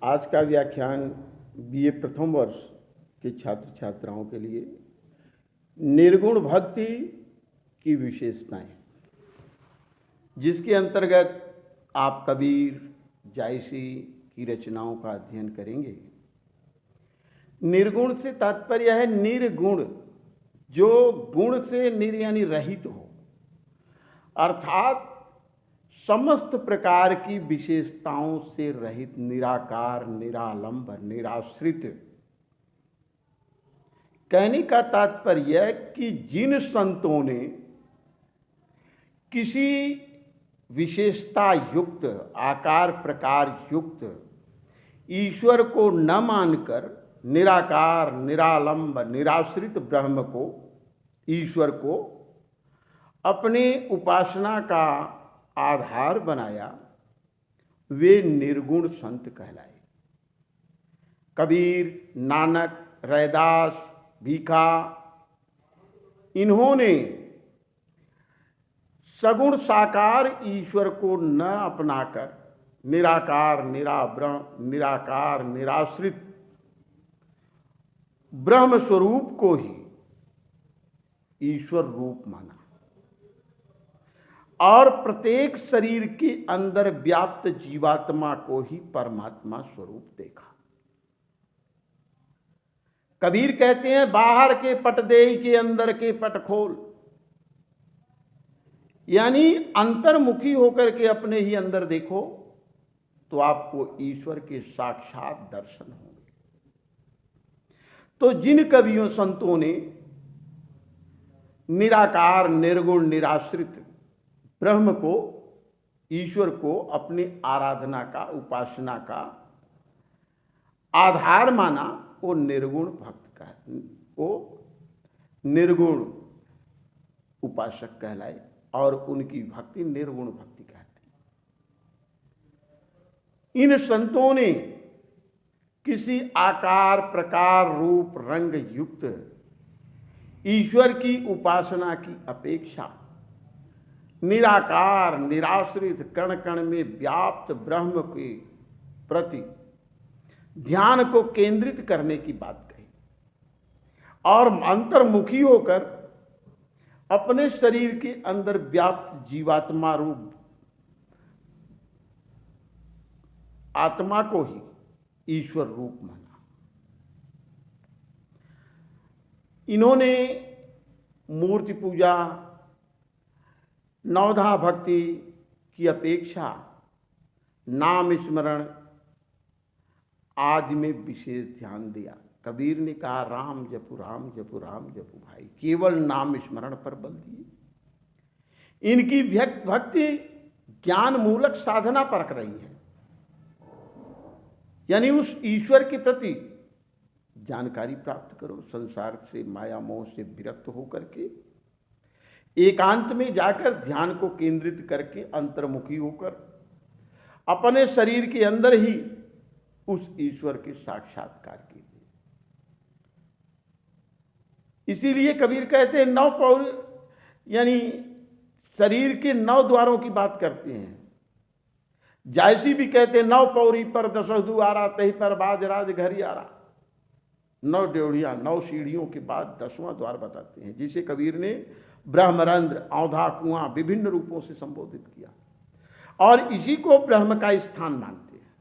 आज का व्याख्यान बीए प्रथम वर्ष के छात्र छात्राओं के लिए निर्गुण भक्ति की विशेषताएं, जिसके अंतर्गत आप कबीर, जायसी की रचनाओं का अध्ययन करेंगे। निर्गुण से तात्पर्य है निर्गुण, जो गुण से यानी रहित हो, अर्थात समस्त प्रकार की विशेषताओं से रहित, निराकार, निरालंब, निराश्रित। कहने का तात्पर्य है कि जिन संतों ने किसी विशेषता युक्त, आकार प्रकार युक्त ईश्वर को न मानकर निराकार, निरालंब, निराश्रित ब्रह्म को, ईश्वर को अपने उपासना का आधार बनाया, वे निर्गुण संत कहलाए। कबीर, नानक, रैदास, भीखा, इन्होंने सगुण साकार ईश्वर को न अपनाकर निराकार, निराकार, निराश्रित ब्रह्म स्वरूप को ही ईश्वर रूप माना और प्रत्येक शरीर के अंदर व्याप्त जीवात्मा को ही परमात्मा स्वरूप देखा। कबीर कहते हैं, बाहर के पट देहि के अंदर के पट खोल, यानी अंतर्मुखी होकर के अपने ही अंदर देखो तो आपको ईश्वर के साक्षात दर्शन होंगे। तो जिन कवियों संतों ने निराकार, निर्गुण, निराश्रित ब्रह्म को, ईश्वर को अपनी आराधना का, उपासना का आधार माना, वो निर्गुण भक्त का, वो निर्गुण उपासक कहलाए और उनकी भक्ति निर्गुण भक्ति कहते हैं। इन संतों ने किसी आकार, प्रकार, रूप, रंग युक्त ईश्वर की उपासना की अपेक्षा निराकार, निराश्रित, कण कण में व्याप्त ब्रह्म के प्रति ध्यान को केंद्रित करने की बात कही और अंतर्मुखी होकर अपने शरीर के अंदर व्याप्त जीवात्मा रूप आत्मा को ही ईश्वर रूप माना। इन्होंने मूर्ति पूजा, नवधा भक्ति की अपेक्षा नाम स्मरण आदि में विशेष ध्यान दिया। कबीर ने कहा, राम जपु, राम जपु, राम जपु भाई, केवल नाम स्मरण पर बल दिए। इनकी भक्ति ज्ञान मूलक साधना परख रही है, यानी उस ईश्वर के प्रति जानकारी प्राप्त करो। संसार से, माया मोह से विरक्त होकर के एकांत में जाकर ध्यान को केंद्रित करके अंतर्मुखी होकर अपने शरीर के अंदर ही उस ईश्वर के साक्षात्कार कीजिए। इसीलिए कबीर कहते हैं, 9 पौर, यानी शरीर के 9 द्वारों की बात करते हैं। जायसी भी कहते हैं, 9 पौरी पर 10 द्वारा, तही पर बाजराज घर यारा। 9 ड्योढ़ियां, 9 सीढ़ियों के बाद 10वां द्वार बताते हैं, जिसे कबीर ने ब्रह्मरंध्र, औंधा कुआं विभिन्न रूपों से संबोधित किया और इसी को ब्रह्म का स्थान मानते हैं।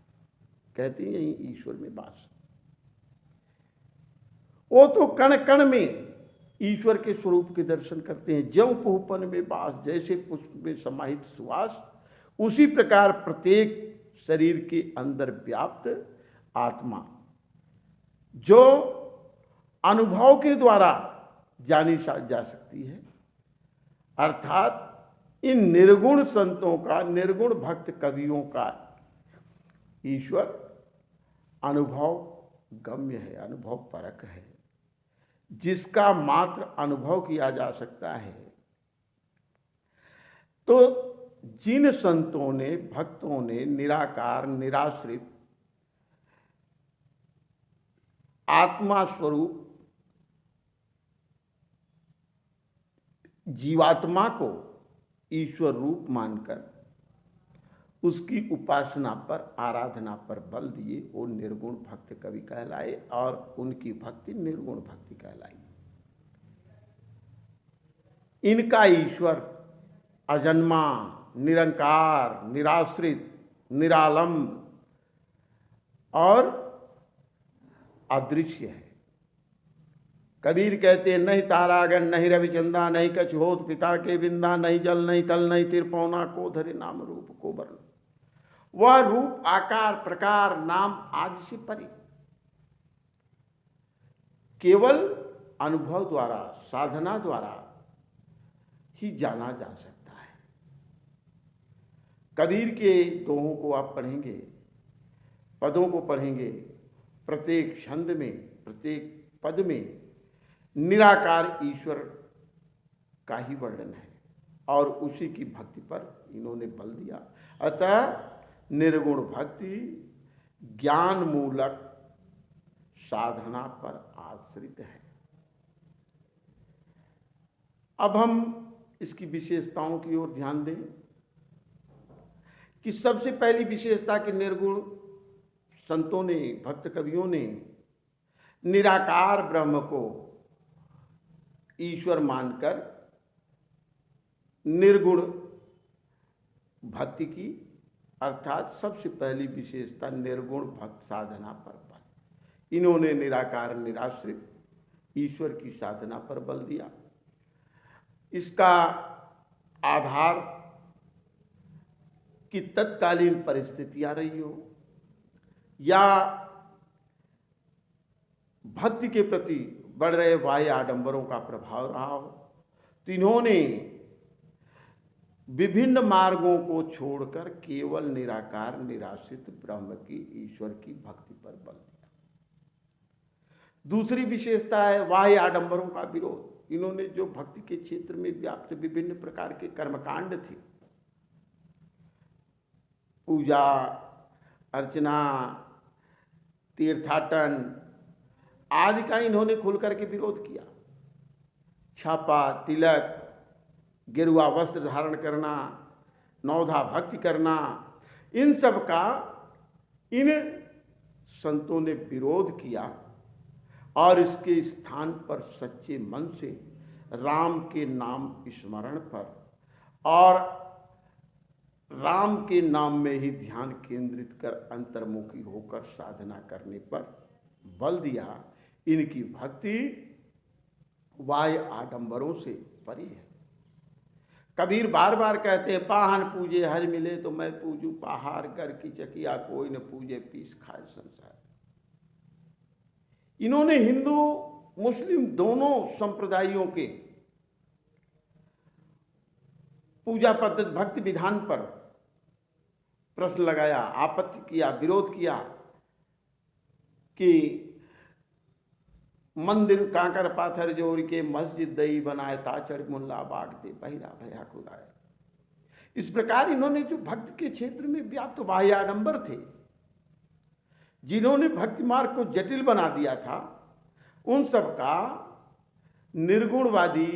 कहते हैं यही ईश्वर में वास। वो तो कण कण में ईश्वर के स्वरूप के दर्शन करते हैं। ज्यों पुहपन में वास, जैसे पुष्प में समाहित सुवास, उसी प्रकार प्रत्येक शरीर के अंदर व्याप्त आत्मा जो अनुभव के द्वारा जानी जा सकती है, अर्थात इन निर्गुण संतों का, निर्गुण भक्त कवियों का ईश्वर अनुभव गम्य है, अनुभव परक है, जिसका मात्र अनुभव किया जा सकता है। तो जिन संतों ने, भक्तों ने निराकार, निराश्रित आत्मा स्वरूप जीवात्मा को ईश्वर रूप मानकर उसकी उपासना पर, आराधना पर बल दिए, वो निर्गुण भक्त कवि कहलाए और उनकी भक्ति निर्गुण भक्ति कहलाई। इनका ईश्वर अजन्मा, निरंकार, निराश्रित, निरालंब और अदृश्य है। कबीर कहते हैं, नहीं तारागण नहीं रविचंदा, नहीं कछ होत पिता के बिंदा, नहीं जल नहीं तल नहीं तिरपौना, को धरे नाम रूप को वर्ण। वह रूप, आकार, प्रकार, नाम आदि से परे, केवल अनुभव द्वारा, साधना द्वारा ही जाना जा सकता है। कबीर के दोहों को आप पढ़ेंगे, पदों को पढ़ेंगे, प्रत्येक छंद में, प्रत्येक पद में निराकार ईश्वर का ही वर्णन है और उसी की भक्ति पर इन्होंने बल दिया। अतः निर्गुण भक्ति ज्ञान मूलक साधना पर आश्रित है। अब हम इसकी विशेषताओं की ओर ध्यान दें कि सबसे पहली विशेषता कि निर्गुण संतों ने, भक्त कवियों ने निराकार ब्रह्म को ईश्वर मानकर निर्गुण भक्ति की, अर्थात सबसे पहली विशेषता निर्गुण भक्त साधना पर बल। इन्होंने निराकार, निराश्रित ईश्वर की साधना पर बल दिया। इसका आधार कि तत्कालीन परिस्थितियां रही हो या भक्ति के प्रति बढ़ रहे बाह्य आडंबरों का प्रभाव रहा हो, तो इन्होंने विभिन्न मार्गों को छोड़कर केवल निराकार, निराश्रित ब्रह्म की, ईश्वर की भक्ति पर बल दिया। दूसरी विशेषता है बाह्य आडंबरों का विरोध। इन्होंने जो भक्ति के क्षेत्र में व्याप्त विभिन्न प्रकार के कर्मकांड थे, पूजा अर्चना, तीर्थाटन आदि का इन्होंने खुल करके विरोध किया। छापा, तिलक, गेरुआ वस्त्र धारण करना, नौधा भक्ति करना, इन सब का इन संतों ने विरोध किया और इसके स्थान पर सच्चे मन से राम के नाम स्मरण पर और राम के नाम में ही ध्यान केंद्रित कर अंतर्मुखी होकर साधना करने पर बल दिया। इनकी भक्ति बाह्य आडंबरों से परी है। कबीर बार बार कहते हैं, पाहन पूजे हर मिले तो मैं पूजू पहाड़, कर की चकिया कोई न पूजे पीस खाए संसार। इन्होंने हिंदू मुस्लिम दोनों संप्रदायों के पूजा पद्धति, भक्ति विधान पर प्रश्न लगाया, आपत्ति किया, विरोध किया कि मंदिर कांकर पाथर जोड़ के मस्जिद दई बनाए, ताचड़ मुल्ला बागते बहिरा भया खुदाए। इस प्रकार इन्होंने जो भक्ति के क्षेत्र में व्याप्त बाह्य आडंबर थे, जिन्होंने भक्ति मार्ग को जटिल बना दिया था, उन सब का निर्गुणवादी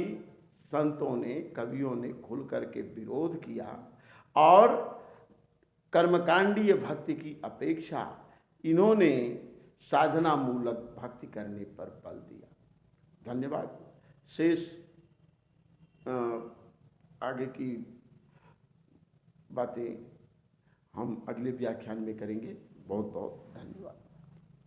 संतों ने, कवियों ने खुल करके विरोध किया और कर्मकांडीय भक्ति की अपेक्षा इन्होंने साधना मूलक भक्ति करने पर बल दिया। धन्यवाद। शेष आगे की बातें हम अगले व्याख्यान में करेंगे। बहुत बहुत धन्यवाद।